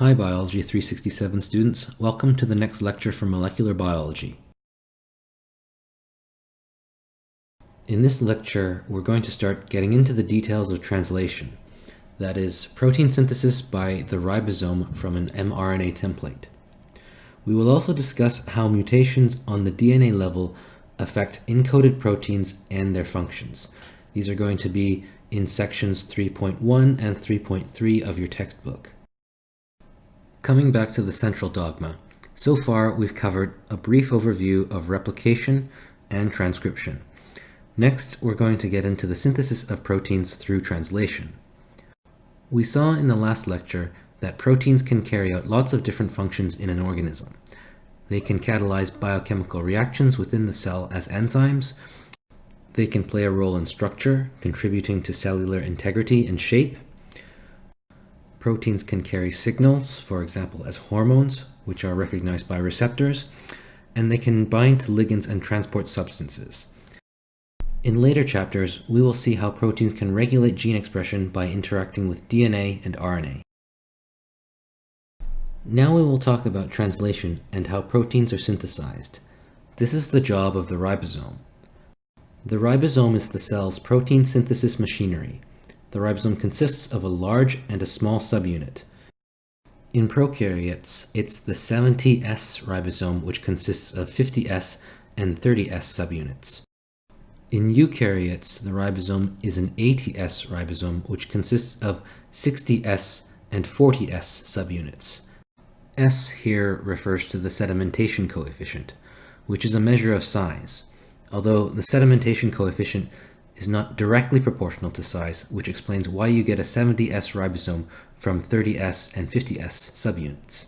Hi Biology 367 students, welcome to the next lecture from molecular biology. In this lecture, we're going to start getting into the details of translation, that is, protein synthesis by the ribosome from an mRNA template. We will also discuss how mutations on the DNA level affect encoded proteins and their functions. These are going to be in sections 3.1 and 3.3 of your textbook. Coming back to the central dogma, so far we've covered a brief overview of replication and transcription. Next, we're going to get into the synthesis of proteins through translation. We saw in the last lecture that proteins can carry out lots of different functions in an organism. They can catalyze biochemical reactions within the cell as enzymes. They can play a role in structure, contributing to cellular integrity and shape. Proteins can carry signals, for example as hormones, which are recognized by receptors, and they can bind to ligands and transport substances. In later chapters, we will see how proteins can regulate gene expression by interacting with DNA and RNA. Now we will talk about translation and how proteins are synthesized. This is the job of the ribosome. The ribosome is the cell's protein synthesis machinery. The ribosome consists of a large and a small subunit. In prokaryotes, it's the 70S ribosome, which consists of 50S and 30S subunits. In eukaryotes, the ribosome is an 80S ribosome, which consists of 60S and 40S subunits. S here refers to the sedimentation coefficient, which is a measure of size, although the sedimentation coefficient is not directly proportional to size, which explains why you get a 70S ribosome from 30S and 50S subunits.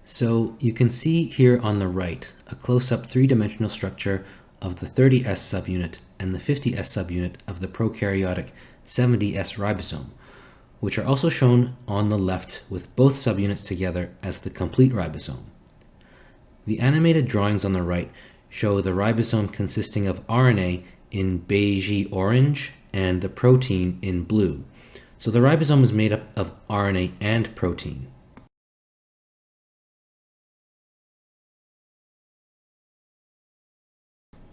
So you can see here on the right a close-up three-dimensional structure of the 30S subunit and the 50S subunit of the prokaryotic 70S ribosome, which are also shown on the left with both subunits together as the complete ribosome. The animated drawings on the right show the ribosome consisting of RNA in beigey orange and the protein in blue. So the ribosome is made up of RNA and protein.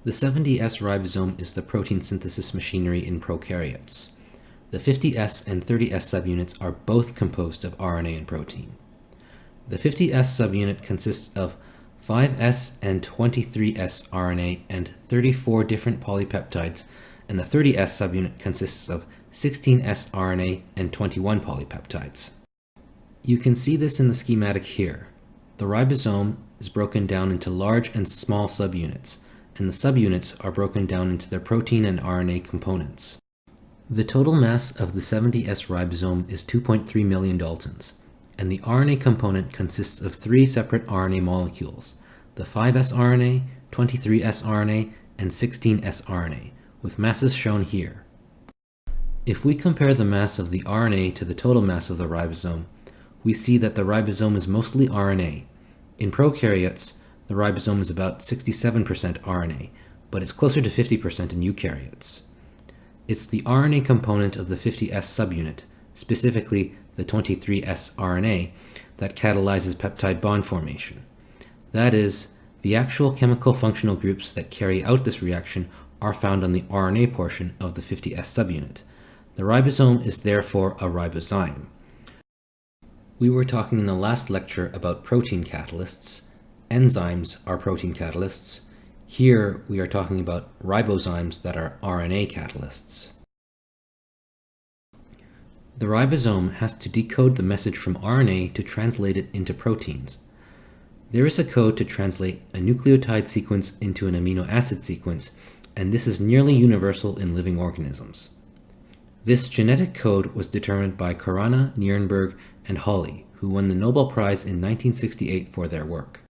The 70S ribosome is the protein synthesis machinery in prokaryotes. The 50S and 30S subunits are both composed of RNA and protein. The 50S subunit consists of 5S and 23S RNA and 34 different polypeptides, and the 30S subunit consists of 16S RNA and 21 polypeptides. You can see this in the schematic here. The ribosome is broken down into large and small subunits, and the subunits are broken down into their protein and RNA components. The total mass of the 70S ribosome is 2.3 million Daltons, and the RNA component consists of three separate RNA molecules, the 5S RNA, 23S RNA, and 16S RNA, with masses shown here. If we compare the mass of the RNA to the total mass of the ribosome, we see that the ribosome is mostly RNA. In prokaryotes, the ribosome is about 67% RNA, but it's closer to 50% in eukaryotes. It's the RNA component of the 50S subunit, specifically the 23S RNA, that catalyzes peptide bond formation. That is, the actual chemical functional groups that carry out this reaction are found on the RNA portion of the 50S subunit. The ribosome is therefore a ribozyme. We were talking in the last lecture about protein catalysts. Enzymes are protein catalysts. Here we are talking about ribozymes that are RNA catalysts. The ribosome has to decode the message from RNA to translate it into proteins. There is a code to translate a nucleotide sequence into an amino acid sequence, and this is nearly universal in living organisms. This genetic code was determined by Khorana, Nierenberg, and Hawley, who won the Nobel Prize in 1968 for their work.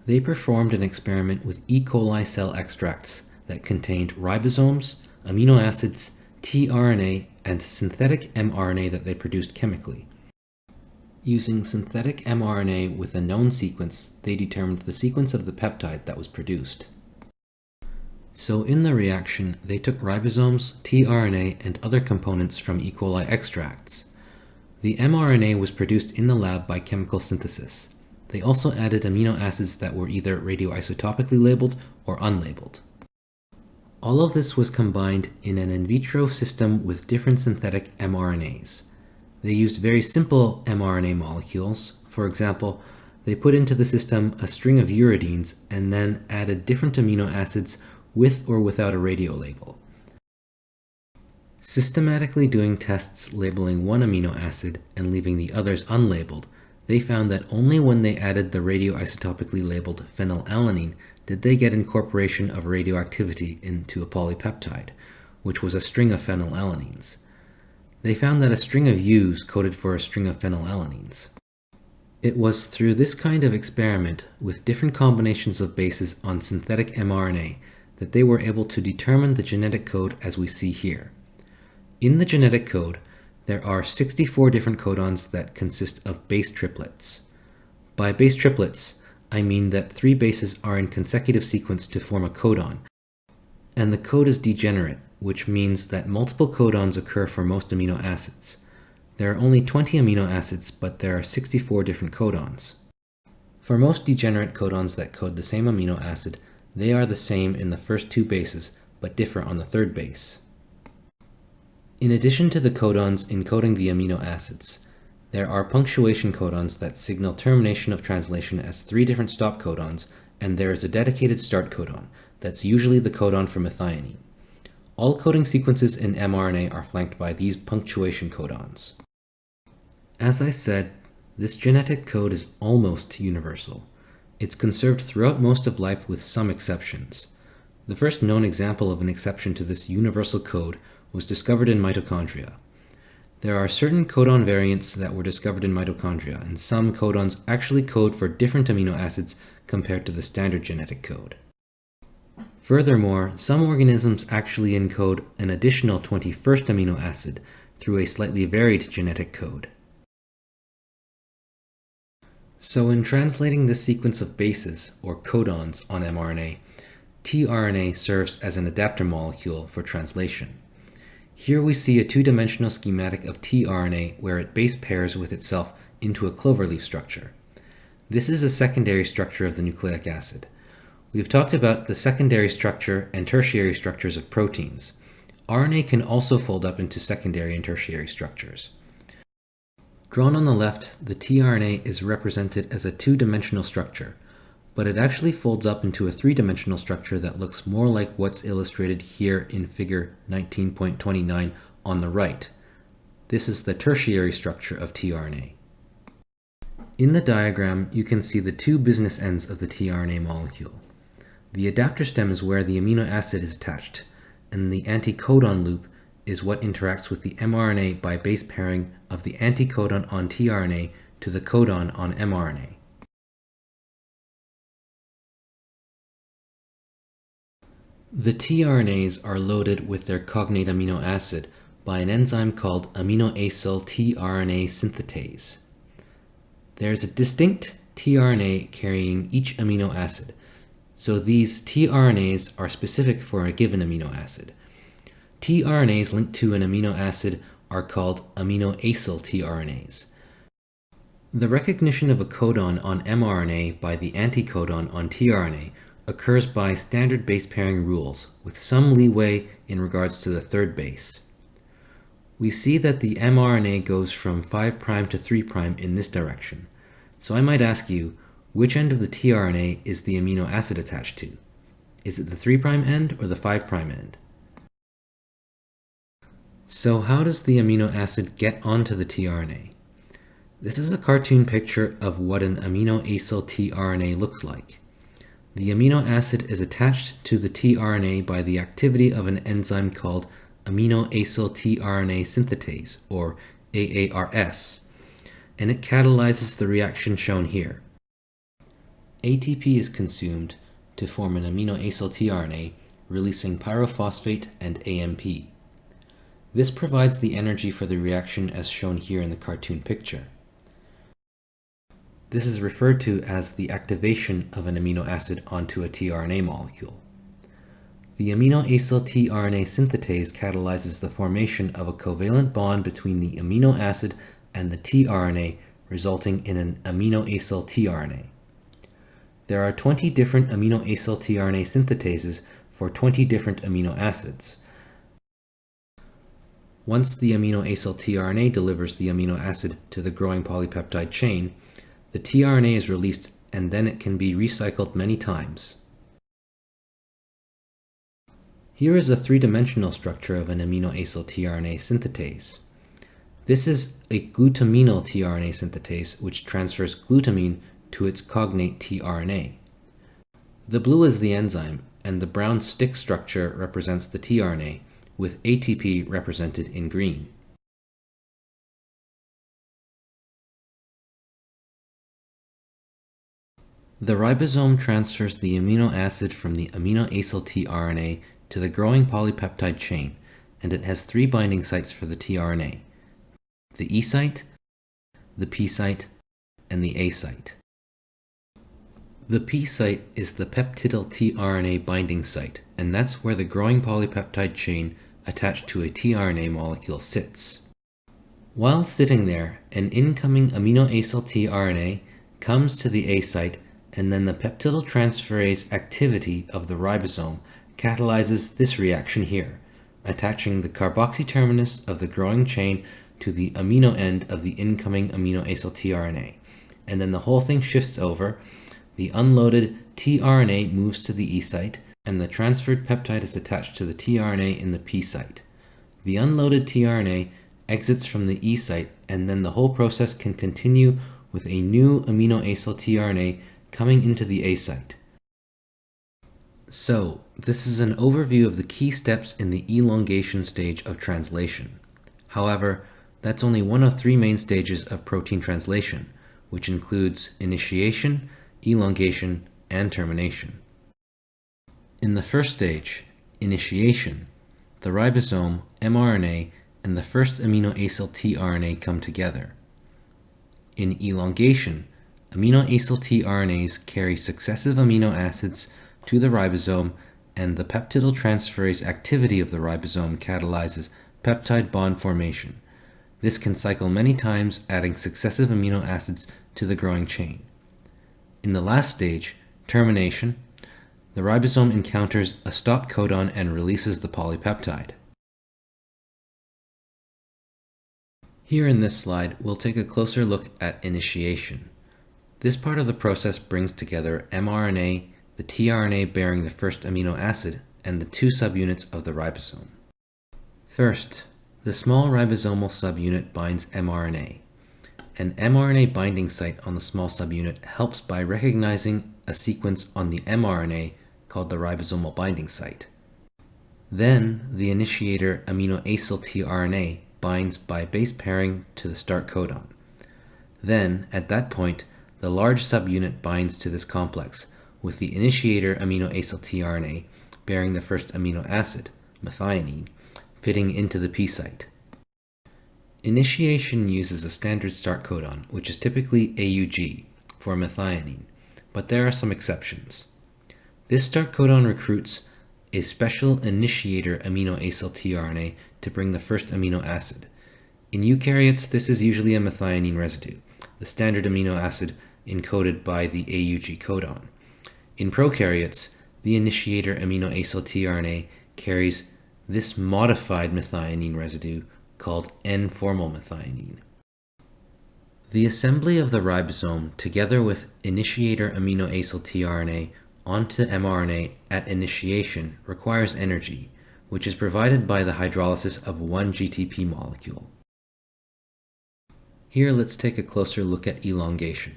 They performed an experiment with E. coli cell extracts that contained ribosomes, amino acids, tRNA, and synthetic mRNA that they produced chemically. Using synthetic mRNA with a known sequence, they determined the sequence of the peptide that was produced. So in the reaction, they took ribosomes, tRNA, and other components from E. coli extracts. The mRNA was produced in the lab by chemical synthesis. They also added amino acids that were either radioisotopically labeled or unlabeled. All of this was combined in an in vitro system with different synthetic mRNAs. They used very simple mRNA molecules. For example, they put into the system a string of uridines and then added different amino acids with or without a radio label. Systematically doing tests labeling one amino acid and leaving the others unlabeled, they found that only when they added the radioisotopically labeled phenylalanine did they get incorporation of radioactivity into a polypeptide, which was a string of phenylalanines. They found that a string of U's coded for a string of phenylalanines. It was through this kind of experiment with different combinations of bases on synthetic mRNA that they were able to determine the genetic code as we see here. In the genetic code, there are 64 different codons that consist of base triplets. By base triplets, I mean that 3 bases are in consecutive sequence to form a codon, and the code is degenerate, which means that multiple codons occur for most amino acids. There are only 20 amino acids, but there are 64 different codons. For most degenerate codons that code the same amino acid, they are the same in the first 2 bases, but differ on the 3rd base. In addition to the codons encoding the amino acids, there are punctuation codons that signal termination of translation as 3 different stop codons, and there is a dedicated start codon, that's usually the codon for methionine. All coding sequences in mRNA are flanked by these punctuation codons. As I said, this genetic code is almost universal. It's conserved throughout most of life with some exceptions. The first known example of an exception to this universal code was discovered in mitochondria. There are certain codon variants that were discovered in mitochondria, and some codons actually code for different amino acids compared to the standard genetic code. Furthermore, some organisms actually encode an additional 21st amino acid through a slightly varied genetic code. So in translating this sequence of bases, or codons, on mRNA, tRNA serves as an adapter molecule for translation. Here we see a 2-dimensional schematic of tRNA where it base pairs with itself into a cloverleaf structure. This is a secondary structure of the nucleic acid. We've talked about the secondary structure and tertiary structures of proteins. RNA can also fold up into secondary and tertiary structures. Drawn on the left, the tRNA is represented as a 2-dimensional structure, but it actually folds up into a 3-dimensional structure that looks more like what's illustrated here in figure 19.29 on the right. This is the tertiary structure of tRNA. In the diagram, you can see the 2 business ends of the tRNA molecule. The adapter stem is where the amino acid is attached, and the anticodon loop is what interacts with the mRNA by base pairing of the anticodon on tRNA to the codon on mRNA. The tRNAs are loaded with their cognate amino acid by an enzyme called aminoacyl-tRNA synthetase. There is a distinct tRNA carrying each amino acid, so these tRNAs are specific for a given amino acid. tRNAs linked to an amino acid are called aminoacyl-tRNAs. The recognition of a codon on mRNA by the anticodon on tRNA occurs by standard base pairing rules, with some leeway in regards to the 3rd base. We see that the mRNA goes from 5' to 3' in this direction, so I might ask you, which end of the tRNA is the amino acid attached to? Is it the 3' end or the 5' end? So how does the amino acid get onto the tRNA? This is a cartoon picture of what an aminoacyl-tRNA looks like. The amino acid is attached to the tRNA by the activity of an enzyme called aminoacyl-tRNA synthetase, or AARS, and it catalyzes the reaction shown here. ATP is consumed to form an aminoacyl-tRNA, releasing pyrophosphate and AMP. This provides the energy for the reaction as shown here in the cartoon picture. This is referred to as the activation of an amino acid onto a tRNA molecule. The aminoacyl-tRNA synthetase catalyzes the formation of a covalent bond between the amino acid and the tRNA, resulting in an amino-acyl tRNA. There are 20 different amino-acyl tRNA synthetases for 20 different amino acids. Once the amino-acyl tRNA delivers the amino acid to the growing polypeptide chain, the tRNA is released and then it can be recycled many times. Here is a three-dimensional structure of an amino-acyl tRNA synthetase. This is a glutaminyl-tRNA synthetase which transfers glutamine to its cognate tRNA. The blue is the enzyme, and the brown stick structure represents the tRNA, with ATP represented in green. The ribosome transfers the amino acid from the amino-acyl tRNA to the growing polypeptide chain, and it has three binding sites for the tRNA: the E site, the P site, and the A site. The P site is the peptidyl-tRNA binding site, and that's where the growing polypeptide chain attached to a tRNA molecule sits. While sitting there, an incoming amino-acyl tRNA comes to the A site, and then the peptidyltransferase activity of the ribosome catalyzes this reaction here, attaching the carboxy terminus of the growing chain to the amino end of the incoming amino-acyl tRNA, and then the whole thing shifts over. The unloaded tRNA moves to the E site, and the transferred peptide is attached to the tRNA in the P site. The unloaded tRNA exits from the E site, and then the whole process can continue with a new amino-acyl tRNA coming into the A site. So, this is an overview of the key steps in the elongation stage of translation. However, that's only one of three main stages of protein translation, which includes initiation, elongation, and termination. In the first stage, initiation, the ribosome, mRNA, and the first amino-acyl tRNA come together. In elongation, amino-acyl tRNAs carry successive amino acids to the ribosome, and the peptidyltransferase activity of the ribosome catalyzes peptide bond formation. This can cycle many times, adding successive amino acids to the growing chain. In the last stage, termination, the ribosome encounters a stop codon and releases the polypeptide. Here in this slide, we'll take a closer look at initiation. This part of the process brings together mRNA, the tRNA bearing the first amino acid, and the two subunits of the ribosome. First, the small ribosomal subunit binds mRNA. An mRNA binding site on the small subunit helps by recognizing a sequence on the mRNA called the ribosomal binding site. Then, the initiator amino-acyl tRNA binds by base pairing to the start codon. Then, at that point, the large subunit binds to this complex, with the initiator amino-acyl tRNA bearing the first amino acid, methionine, fitting into the P site. Initiation uses a standard start codon, which is typically AUG, for methionine, but there are some exceptions. This start codon recruits a special initiator amino-acyl tRNA to bring the first amino acid. In eukaryotes, this is usually a methionine residue, the standard amino acid encoded by the AUG codon. In prokaryotes, the initiator amino-acyl tRNA carries this modified methionine residue called N-formal methionine. The assembly of the ribosome together with initiator amino-acyl tRNA onto mRNA at initiation requires energy, which is provided by the hydrolysis of one GTP molecule. Here let's take a closer look at elongation.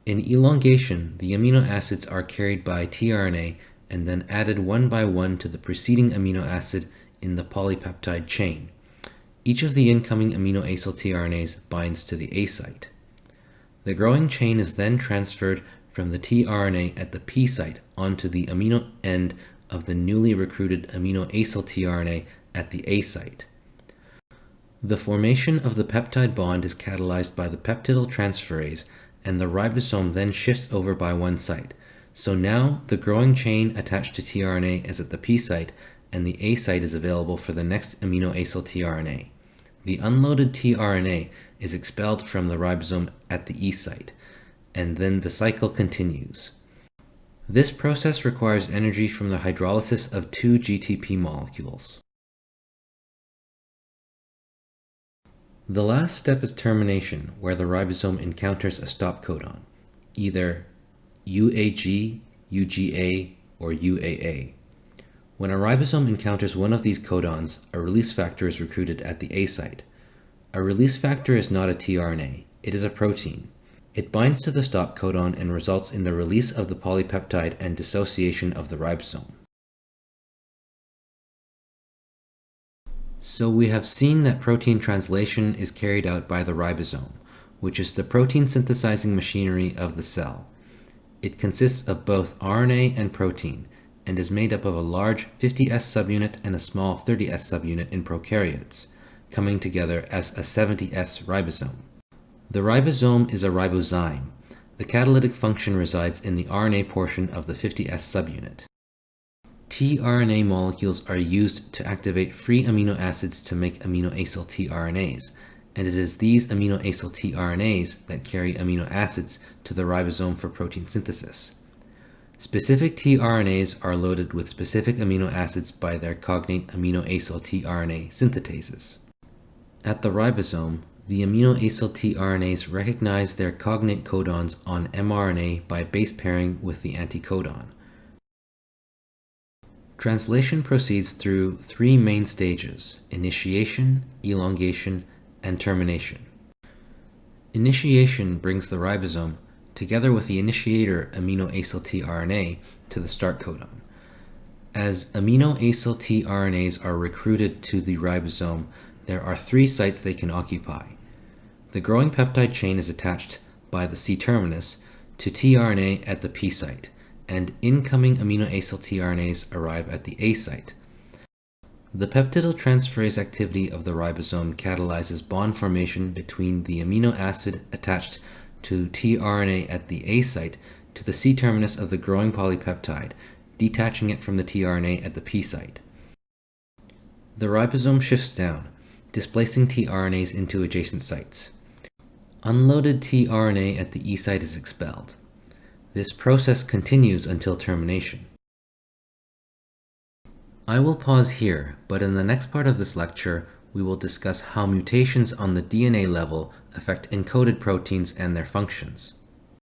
In elongation, the amino acids are carried by tRNA and then added one by one to the preceding amino acid in the polypeptide chain. Each of the incoming amino-acyl tRNAs binds to the A site. The growing chain is then transferred from the tRNA at the P site onto the amino end of the newly recruited amino-acyl tRNA at the A site. The formation of the peptide bond is catalyzed by the peptidyltransferase, and the ribosome then shifts over by one site. So now the growing chain attached to tRNA is at the P site, and the A site is available for the next amino-acyl tRNA. The unloaded tRNA is expelled from the ribosome at the E site, and then the cycle continues. This process requires energy from the hydrolysis of two GTP molecules. The last step is termination, where the ribosome encounters a stop codon, either UAG, UGA, or UAA. When a ribosome encounters one of these codons, a release factor is recruited at the A site. A release factor is not a tRNA, it is a protein. It binds to the stop codon and results in the release of the polypeptide and dissociation of the ribosome. So we have seen that protein translation is carried out by the ribosome, which is the protein synthesizing machinery of the cell. It consists of both RNA and protein, and is made up of a large 50S subunit and a small 30S subunit in prokaryotes, coming together as a 70S ribosome. The ribosome is a ribozyme. The catalytic function resides in the RNA portion of the 50S subunit. tRNA molecules are used to activate free amino acids to make amino-acyl tRNAs, and it is these amino-acyl tRNAs that carry amino acids to the ribosome for protein synthesis. Specific tRNAs are loaded with specific amino acids by their cognate amino-acyl tRNA synthetases. At the ribosome, the amino-acyl tRNAs recognize their cognate codons on mRNA by base pairing with the anticodon. Translation proceeds through three main stages: initiation, elongation, and termination. Initiation brings the ribosome, together with the initiator amino-acyl tRNA, to the start codon. As amino-acyl tRNAs are recruited to the ribosome, there are three sites they can occupy. The growing peptide chain is attached by the C-terminus to tRNA at the P site, and incoming amino-acyl tRNAs arrive at the A site. The peptidyltransferase activity of the ribosome catalyzes bond formation between the amino acid attached to tRNA at the A site to the C-terminus of the growing polypeptide, detaching it from the tRNA at the P site. The ribosome shifts down, displacing tRNAs into adjacent sites. Unloaded tRNA at the E site is expelled. This process continues until termination. I will pause here, but in the next part of this lecture, we will discuss how mutations on the DNA level affect encoded proteins and their functions.